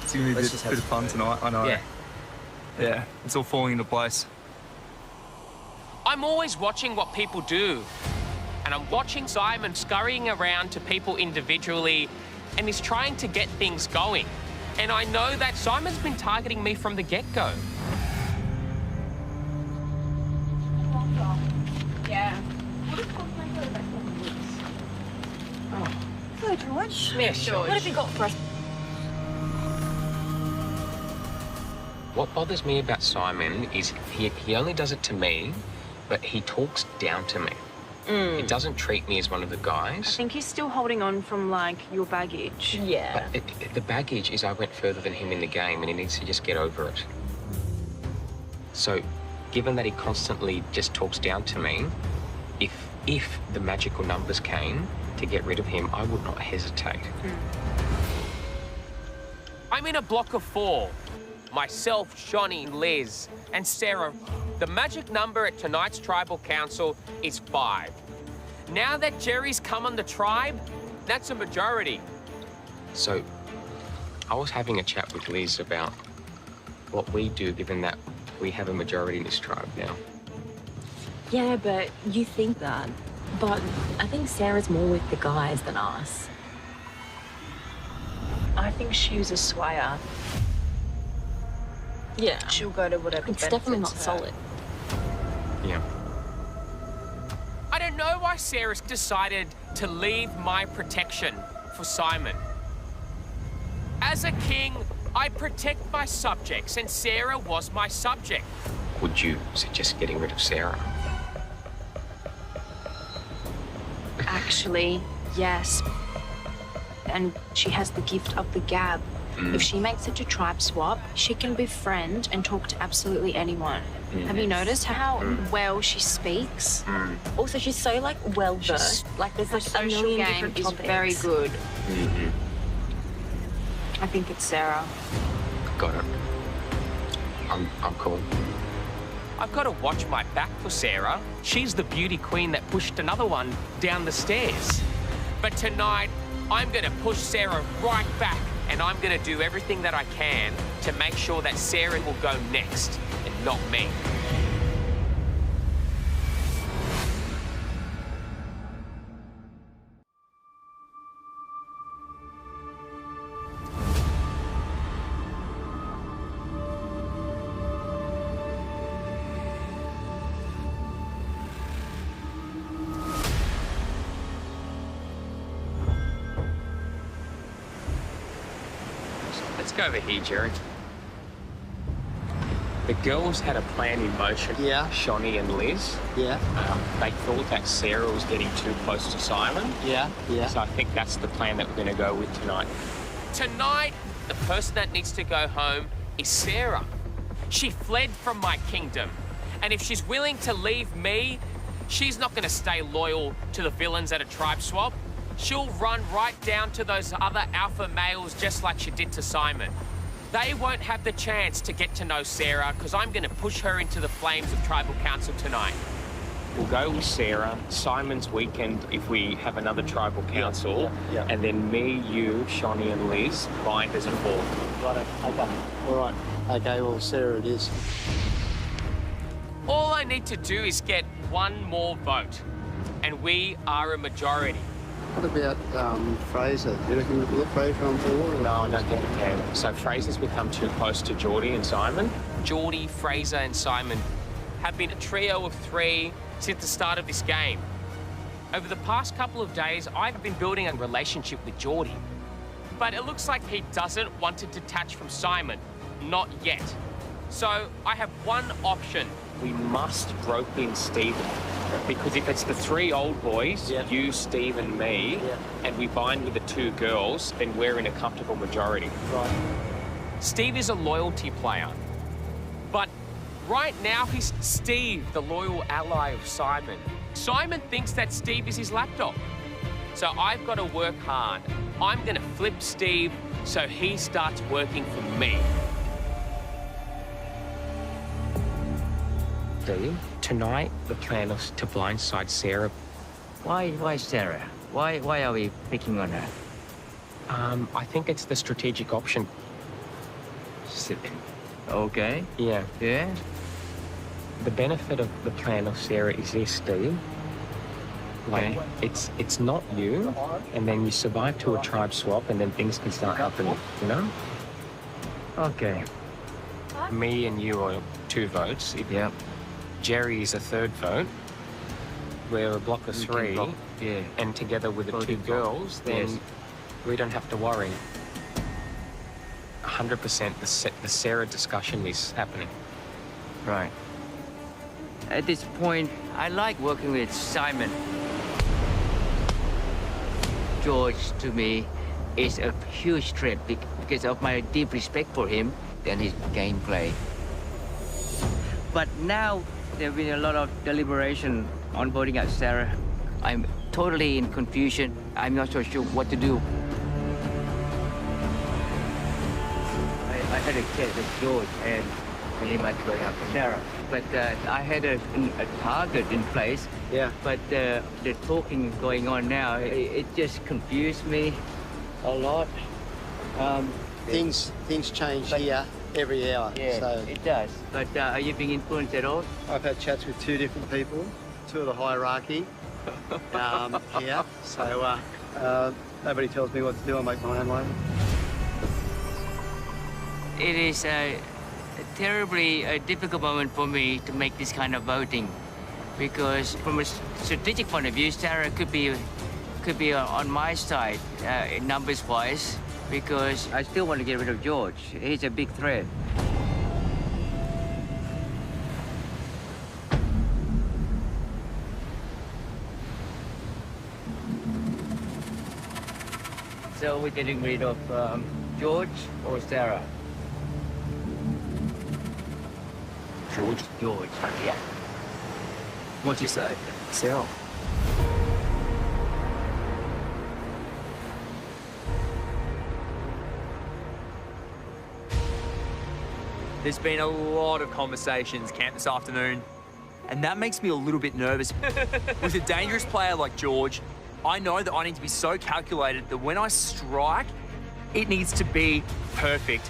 It's going to be a bit of fun tonight, I know. Yeah. Yeah, it's all falling into place. I'm always watching what people do. And I'm watching Simon scurrying around to people individually and he's trying to get things going. And I know that Simon's been targeting me from the get-go. Yeah. Hello, George. Yeah, George. What have you got for us? What bothers me about Simon is he only does it to me, but he talks down to me. He doesn't treat me as one of the guys. I think he's still holding on from, like, your baggage. Yeah. But the baggage is I went further than him in the game and he needs to just get over it. So, given that he constantly just talks down to me, if the magical numbers came to get rid of him, I would not hesitate. I'm in a block of 4. Myself, Johnny, Liz, and Sarah. The magic number at tonight's tribal council is 5. Now that Jerry's come on the tribe, that's a majority. So, I was having a chat with Liz about what we do, given that we have a majority in this tribe now. Yeah, but you think that. But I think Sarah's more with the guys than us. I think she was a swayer. Yeah. She'll go to whatever It's definitely not benefits her. solid. Yeah. I don't know why Sarah's decided to leave my protection for Simon. As a king, I protect my subjects, and Sarah was my subject. Would you suggest getting rid of Sarah? Actually, yes. And she has the gift of the gab. If she makes it to tribe swap, she can befriend and talk to absolutely anyone. Have you noticed how well she speaks? Also, she's so, like, well-versed. Like, there's, Her like, a social million game different is topics. very good. I think it's Sarah. Got it. I'm cool. I've got to watch my back for Sarah. She's the beauty queen that pushed another one down the stairs. But tonight, I'm going to push Sarah right back, and I'm going to do everything that I can to make sure that Sarah will go next, and not me. let's go over here, Jerry. The girls had a plan in motion. Yeah. Shani and Liz. Yeah. They thought that Sarah was getting too close to Simon. Yeah, yeah. So I think that's the plan that we're going to go with tonight. Tonight, the person that needs to go home is Sarah. She fled from my kingdom. And if she's willing to leave me, she's not going to stay loyal to the villains at a tribe swap. She'll run right down to those other alpha males just like she did to Simon. They won't have the chance to get to know Sarah because I'm going to push her into the flames of Tribal Council tonight. We'll go with Sarah. Simon's weekend if we have another Tribal Council. Yeah. And then me, you, Shani and Liz bind as a four. Right, okay. All right. Okay, well, Sarah it is. All I need to do is get one more vote, and we are a majority. What about Fraser? Do you reckon we can look Fraser on board? No, I don't think we can. So Fraser's become too close to Geordie and Simon. Geordie, Fraser and Simon have been a trio of three since the start of this game. Over the past couple of days, I've been building a relationship with Geordie. But it looks like he doesn't want to detach from Simon. Not yet. So I have one option. We must rope in Stephen. Because if it's the three old boys, you, Steve and me, and we bind with the two girls, then we're in a comfortable majority. Right. Steve is a loyalty player. But right now, he's Steve, the loyal ally of Simon. Simon thinks that Steve is his lapdog. So I've got to work hard. I'm going to flip Steve so he starts working for me. Steve, tonight the plan is to blindside Sarah. Why Sarah? Why are we picking on her? I think it's the strategic option. Okay. Yeah. Yeah? The benefit of the plan of Sarah is this, Steve. Like, it's not you, and then you survive to a tribe swap, and then things can start happening, you know? Okay. Me and you are 2 votes. Yeah. Jerry is a 3rd vote. We're a block of 3. Yeah. And together with the 2 girls, then we don't have to worry. 100% the Sarah discussion is happening. Right. At this point, I like working with Simon. George, to me, is a huge threat because of my deep respect for him and his gameplay. But now, there's been a lot of deliberation on voting out Sarah. I'm totally in confusion. I'm not so sure what to do. I had a chat with George and he might go after Sarah. But I had a target in place. Yeah. But the talking going on now, it just confused me a lot. Things change here every hour. Yeah, so it does. But are you being influenced at all? I've had chats with 2 different people, 2 of the hierarchy here. So nobody tells me what to do. I make my own way. It is a terribly difficult moment for me to make this kind of voting, because from a strategic point of view, Sarah could be on my side numbers-wise, because I still want to get rid of George. He's a big threat. So we're getting rid of George or Sarah? George, yeah. What do you say? Sarah. There's been a lot of conversations camp this afternoon, and that makes me a little bit nervous. With a dangerous player like George, I know that I need to be so calculated that when I strike, it needs to be perfect.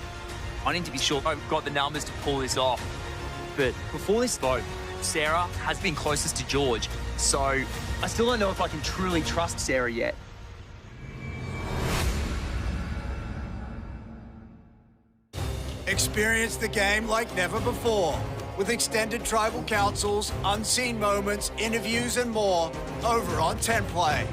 I need to be sure I've got the numbers to pull this off. But before this vote, Sarah has been closest to George, so I still don't know if I can truly trust Sarah yet. Experience the game like never before, with extended tribal councils, unseen moments, interviews and more, over on 10Play.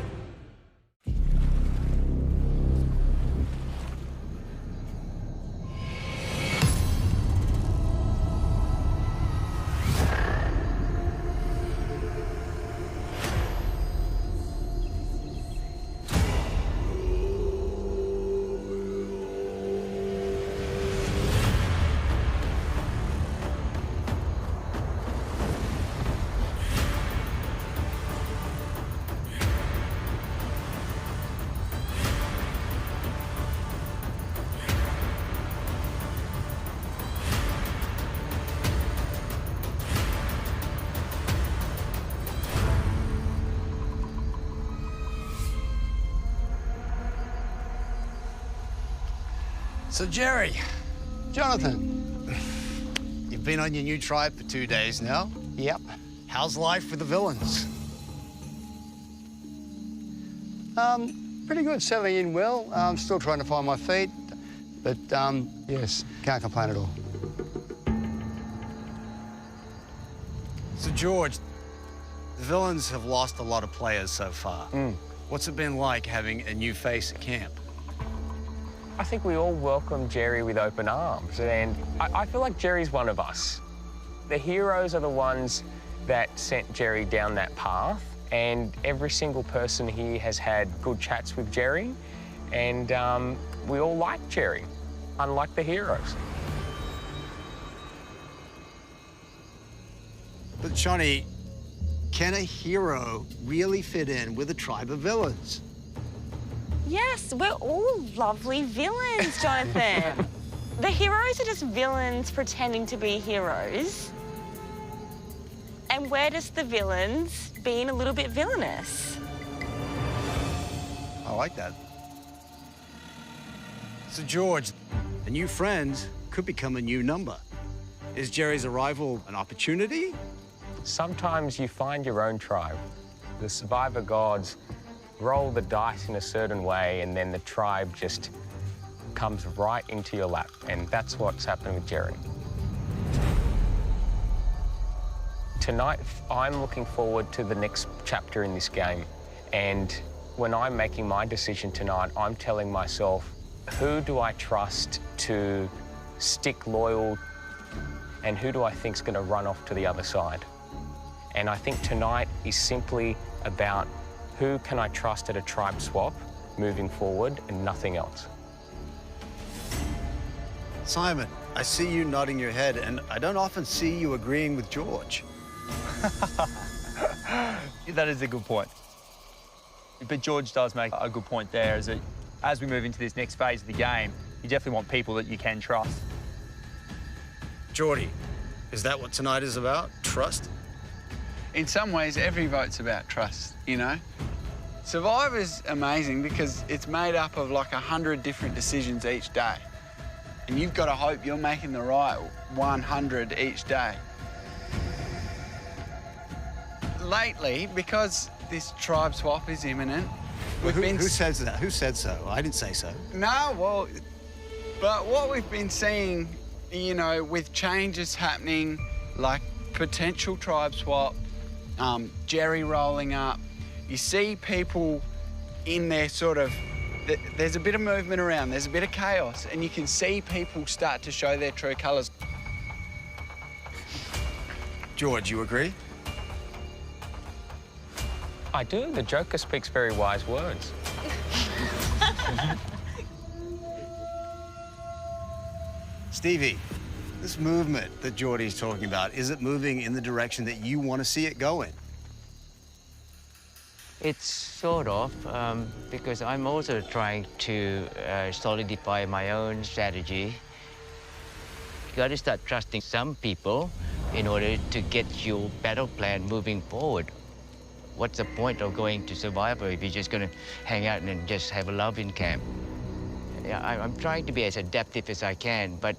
So, Jerry. Jonathan. You've been on your new tribe for 2 days now. Yep. How's life with the villains? Pretty good, settling in well. Still trying to find my feet, but yes, can't complain at all. So, George, the villains have lost a lot of players so far. What's it been like having a new face at camp? I think we all welcome Jerry with open arms, and I feel like Jerry's one of us. The heroes are the ones that sent Jerry down that path, and every single person here has had good chats with Jerry, and we all like Jerry, unlike the heroes. But, Johnny, can a hero really fit in with a tribe of villains? Yes, we're all lovely villains, Jonathan. The heroes are just villains pretending to be heroes. And we're just the villains being a little bit villainous. I like that. So, George, a new friend could become a new number. Is Jerry's arrival an opportunity? Sometimes you find your own tribe. The survivor gods roll the dice in a certain way, and then the tribe just comes right into your lap. And that's what's happened with Jerry. Tonight, I'm looking forward to the next chapter in this game. And when I'm making my decision tonight, I'm telling myself, who do I trust to stick loyal, and who do I think is going to run off to the other side? And I think tonight is simply about who can I trust at a tribe swap moving forward and nothing else. Simon, I see you nodding your head, and I don't often see you agreeing with George. That is a good point. But George does make a good point there, is that as we move into this next phase of the game, you definitely want people that you can trust. Geordie, is that what tonight is about? Trust? In some ways, every vote's about trust, you know? Survivor's amazing because it's made up of like 100 different decisions each day. And you've got to hope you're making the right 100 each day. Lately, because this tribe swap is imminent, Who says that? Who said so? I didn't say so. No, well, but what we've been seeing, you know, with changes happening, like potential tribe swap, Jerry rolling up, you see people in their sort of, there's a bit of movement around, there's a bit of chaos, and you can see people start to show their true colours. George, you agree? I do. The Joker speaks very wise words. Stevie, this movement that Geordie's talking about, is it moving in the direction that you want to see it go in? It's sort of, because I'm also trying to solidify my own strategy. You got to start trusting some people in order to get your battle plan moving forward. What's the point of going to Survivor if you're just going to hang out and just have a love in camp? Yeah, I'm trying to be as adaptive as I can, but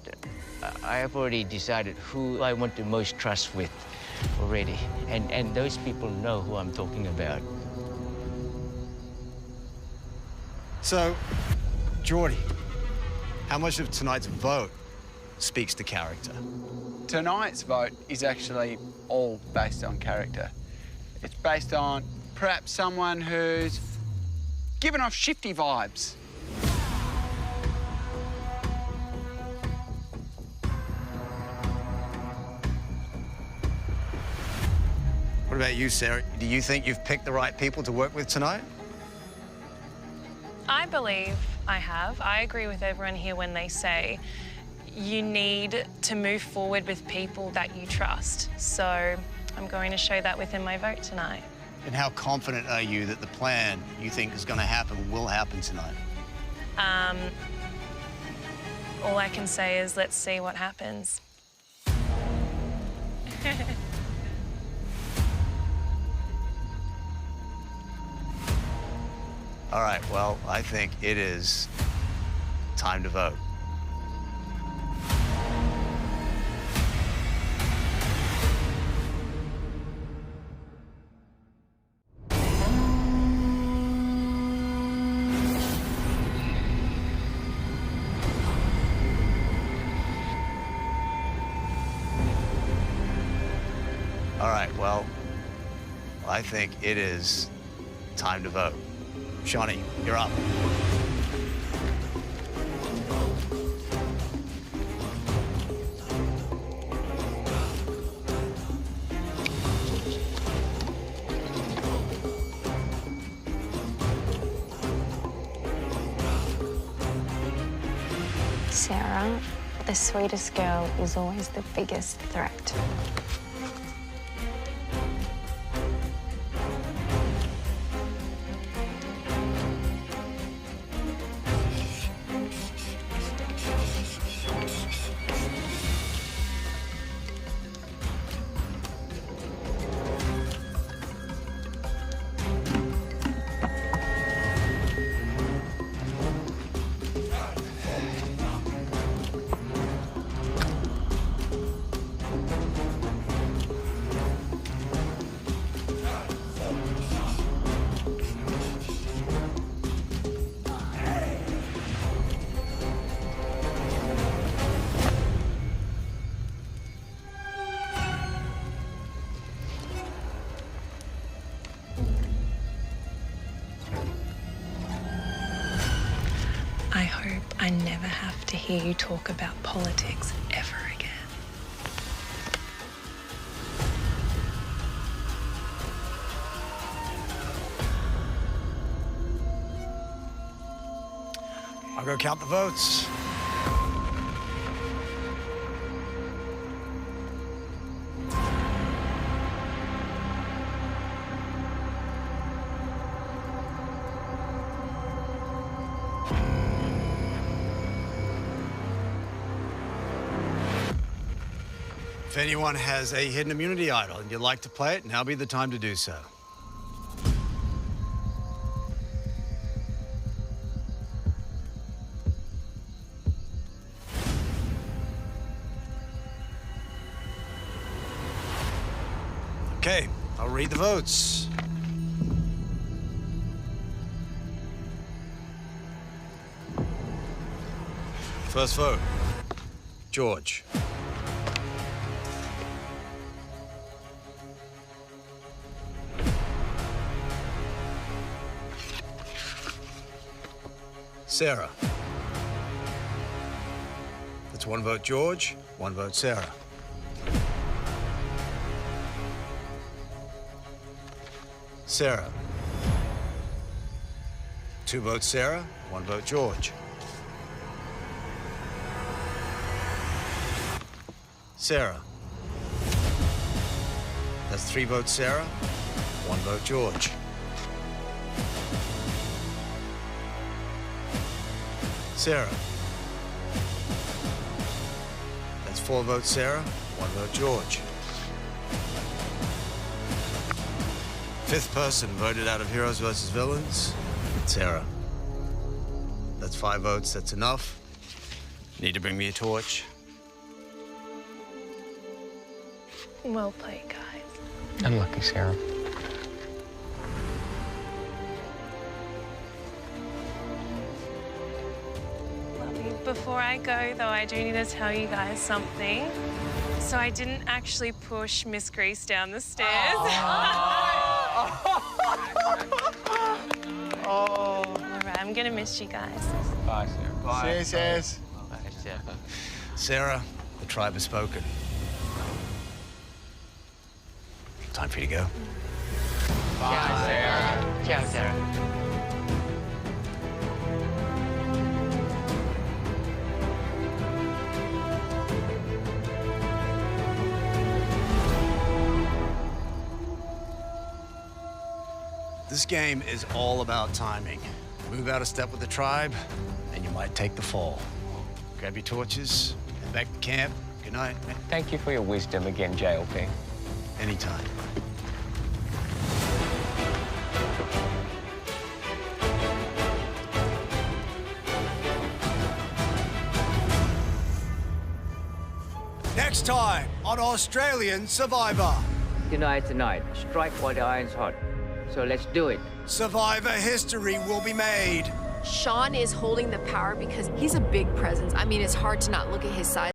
I have already decided who I want to most trust with already. And those people know who I'm talking about. So, Geordie, how much of tonight's vote speaks to character? Tonight's vote is actually all based on character. It's based on perhaps someone who's given off shifty vibes. What about you, Sarah? Do you think you've picked the right people to work with tonight? I believe I have. I agree with everyone here when they say you need to move forward with people that you trust. So I'm going to show that within my vote tonight. And how confident are you that the plan you think is going to happen will happen tonight? All I can say is let's see what happens. All right, well, I think it is time to vote. All right, well, I think it is time to vote. Shawnee, you're up. Sarah, the sweetest girl is always the biggest threat. I hope I never have to hear you talk about politics ever again. I'll go count the votes. If anyone has a hidden immunity idol and you'd like to play it, now be the time to do so. Okay, I'll read the votes. First vote, George. Sarah. That's one vote George, one vote Sarah. Sarah. Two votes Sarah, one vote George. Sarah. That's three votes Sarah, one vote George. Sarah. That's four votes Sarah, one vote George. Fifth person voted out of Heroes versus Villains, Sarah. That's five votes, that's enough. Need to bring me a torch. Well played, guys. Unlucky, Sarah. Before I go, though, I do need to tell you guys something. So I didn't actually push Miss Grease down the stairs. All right, I'm gonna miss you guys. Bye, Sarah. Bye. See you, Sarah. Bye, Sarah. Sarah, the tribe has spoken. Time for you to go. Bye, Sarah. Ciao, Sarah. This game is all about timing. Move out of step with the tribe, and you might take the fall. Grab your torches, head back to camp. Good night. Thank you for your wisdom again, JLP. Anytime. Next time on Australian Survivor. Tonight, strike while the iron's hot. So let's do it. Survivor history will be made. Sean is holding the power because he's a big presence. I mean, it's hard to not look at his size.